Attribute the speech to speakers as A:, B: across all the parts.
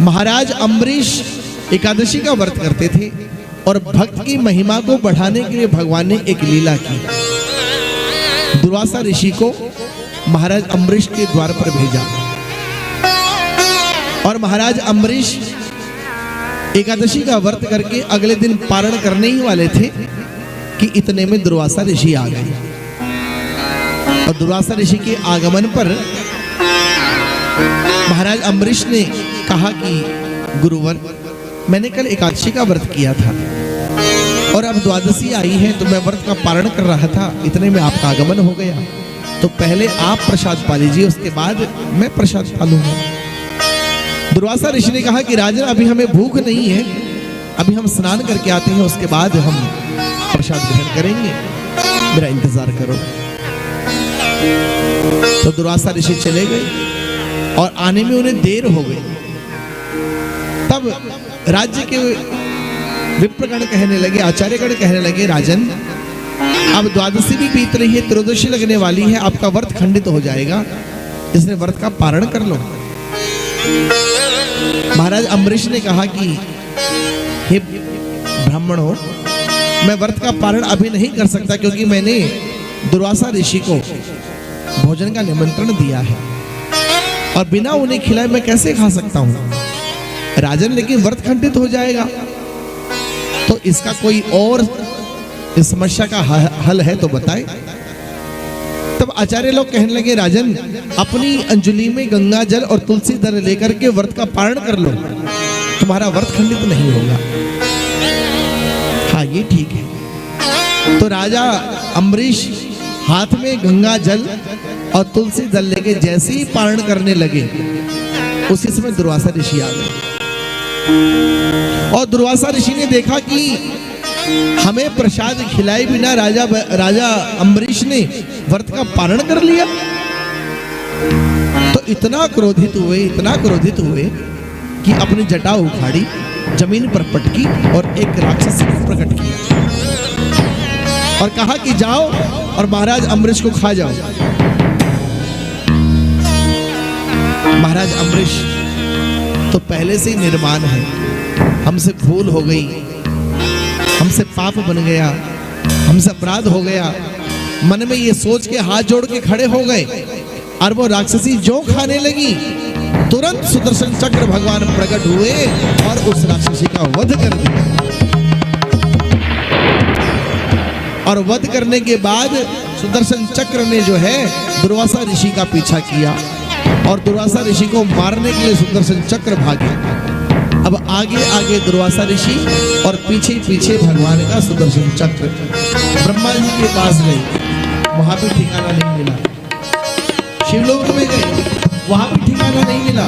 A: महाराज अम्बरीश एकादशी का व्रत करते थे और भक्त की महिमा को बढ़ाने के लिए भगवान ने एक लीला की। दुर्वासा ऋषि को महाराज अम्बरीश के द्वार पर भेजा और महाराज अम्बरीश एकादशी का व्रत करके अगले दिन पारण करने ही वाले थे कि इतने में दुर्वासा ऋषि आ गए। और दुर्वासा ऋषि के आगमन पर महाराज अम्बरीश ने कहा कि गुरुवर, मैंने कल एकादशी का व्रत किया था और अब द्वादशी आई है तो मैं व्रत का पारण कर रहा था, इतने में आपका आगमन हो गया, तो पहले आप प्रसाद पा लीजिए, उसके बाद मैं प्रसाद पालूंगा। दुर्वासा ऋषि ने कहा कि राजन, अभी हमें भूख नहीं है, अभी हम स्नान करके आते हैं, उसके बाद हम प्रसाद ग्रहण करेंगे, मेरा इंतजार करो। तो दुर्वासा ऋषि चले गए और आने में उन्हें देर हो गई। तब राज्य के विप्रगण कहने लगे, आचार्यगण कहने लगे, राजन अब द्वादशी भी बीत रही है, त्रयोदशी लगने वाली है, आपका व्रत खंडित हो जाएगा, इसलिए व्रत का पारण कर लो। महाराज अम्बरीश ने कहा कि हे ब्राह्मणों, मैं व्रत का पारण अभी नहीं कर सकता क्योंकि मैंने दुर्वासा ऋषि को भोजन का निमंत्रण दिया है और बिना उन्हें खिलाए मैं कैसे खा सकता हूं राजन, लेकिन व्रत खंडित हो जाएगा, तो इसका कोई और इस समस्या का हल है तो बताए। तब आचार्य लोग कहने लगे, राजन अपनी अंजलि में गंगा जल और तुलसी दल लेकर के व्रत का पारण कर लो, तुम्हारा व्रत खंडित नहीं होगा। हाँ, ये ठीक है। तो राजा अम्बरीश हाथ में गंगा जल और तुलसी दल लेके जैसे ही पारण करने लगे, उसी समय दुर्वासा ऋषि आ गए। और दुर्वासा ऋषि ने देखा कि हमें प्रसाद खिलाए बिना राजा अम्बरीश ने व्रत का पारण कर लिया। तो इतना क्रोधित हुए कि अपनी जटा उखाड़ी, जमीन पर पटकी और एक राक्षस को प्रकट किया और कहा कि जाओ और महाराज अम्बरीश को खा जाओ। महाराज अम्बरीश तो पहले से ही निर्माण है, हमसे भूल हो गई, हमसे पाप बन गया, हमसे अपराध हो गया, मन में ये सोच के हाथ जोड़ के खड़े हो गए और वो राक्षसी जो खाने लगी, तुरंत सुदर्शन चक्र भगवान प्रकट हुए और उस राक्षसी का वध कर दिया। और वध करने के बाद सुदर्शन चक्र ने जो है दुर्वासा ऋषि का पीछा किया और दुर्वासा ऋषि को मारने के लिए सुदर्शन चक्र भागे। अब आगे आगे दुर्वासा ऋषि और पीछे पीछे भगवान का सुदर्शन चक्र। ब्रह्मा जी के पास गए, वहां भी ठिकाना नहीं मिला। शिवलोक में गए, वहां भी ठिकाना नहीं मिला।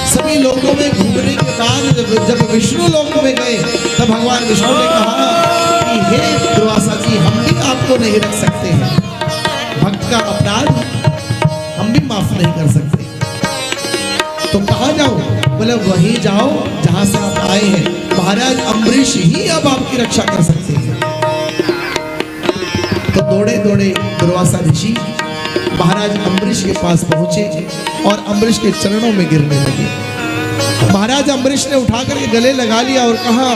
A: सभी लोगों में घूमने के बाद जब विष्णु लोक में गए, तब भगवान विष्णु ने कहा कि हे दुर्वासा जी, हम भी आपको नहीं रख सकते हैं, भक्त का अपराध हम भी माफ नहीं कर सकते, तुम कहाँ जाओ? बोले वहीं जाओ जहां से आप आए हैं, महाराज अम्बरीश ही अब आपकी रक्षा कर सकते हैं। तो दौड़े दौड़े दुर्वासा ऋषि महाराज अम्बरीश के पास पहुंचे और अम्बरीश के चरणों में गिरने लगे। महाराज अम्बरीश ने उठा करके गले लगा लिया और कहा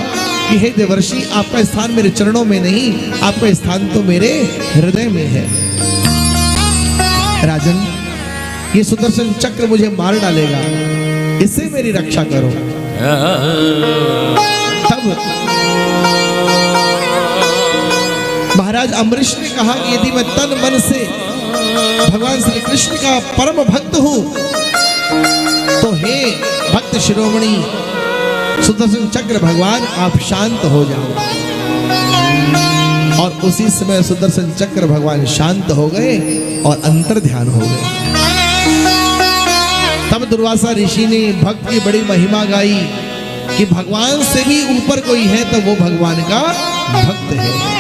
A: कि हे देवर्षि, आपका स्थान मेरे चरणों में नहीं, आपका स्थान तो मेरे हृदय में है। राजन, ये सुदर्शन चक्र मुझे मार डालेगा, इससे मेरी रक्षा करो। तब महाराज अम्बरीश ने कहा कि यदि मैं तन मन से भगवान श्री कृष्ण का परम भक्त हूं, तो हे भक्त शिरोमणि सुदर्शन चक्र भगवान, आप शांत हो जाओ। और उसी समय सुदर्शन चक्र भगवान शांत हो गए और अंतर ध्यान हो गए। तब दुर्वासा ऋषि ने भक्त की बड़ी महिमा गाई कि भगवान से भी ऊपर कोई है तो वो भगवान का भक्त है।